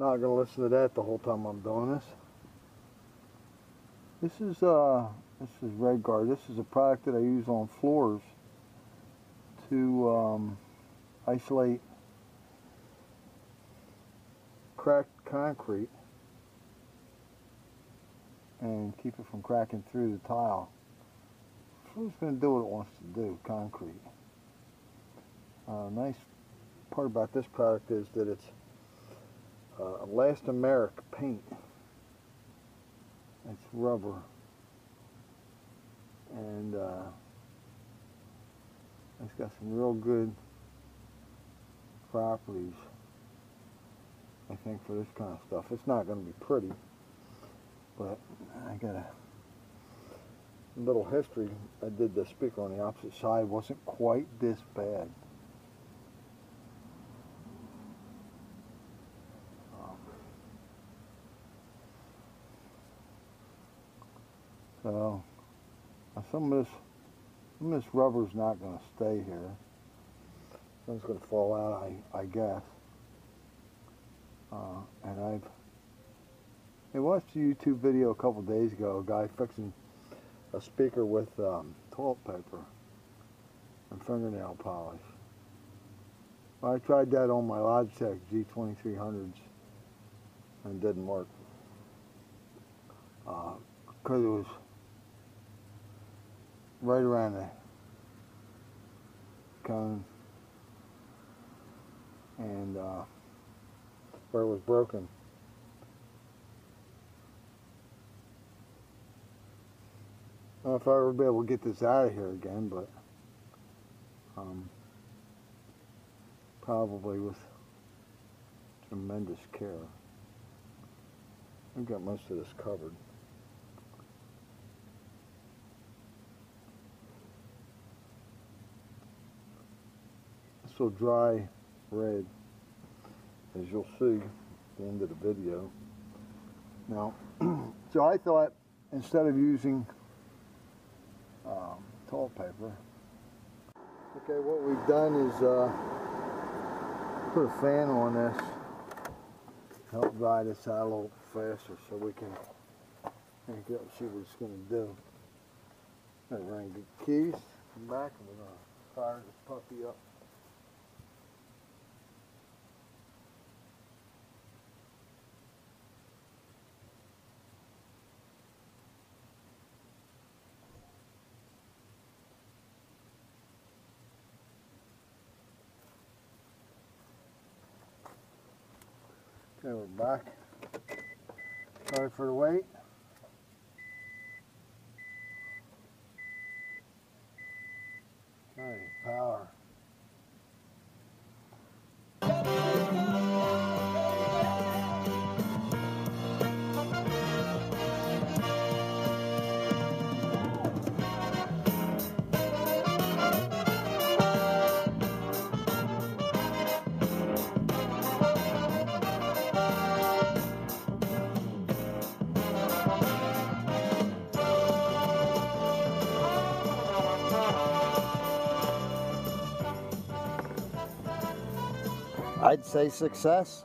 Not gonna listen to that the whole time I'm doing this. This is Red Guard. This is a product that I use on floors to isolate cracked concrete and keep it from cracking through the tile. It's going to do what it wants to do, concrete. Nice part about this product is that it's elastomeric paint. It's rubber, and it's got some real good properties, I think, for this kind of stuff. It's not going to be pretty, but I got a little history. I did the speaker on the opposite side. Wasn't quite this bad. So some of this rubber's not going to stay here. It's going to fall out, I guess. And I watched a YouTube video a couple days ago, a guy fixing a speaker with toilet paper and fingernail polish. Well, I tried that on my Logitech G2300s and it didn't work. Because it was right around the cone and where it was broken. I don't know if I'll ever be able to get this out of here again, but probably with tremendous care. I've got most of this covered. This will dry red, as you'll see at the end of the video. Now, so I thought instead of using toilet paper, okay, what we've done is put a fan on this to help dry this out a little faster so we can crank it up and see what it's going to do. I'm going to run the keys, come back, and we're going to fire this puppy up. Okay, we're back. Sorry for the wait. Okay, power. I'd say success.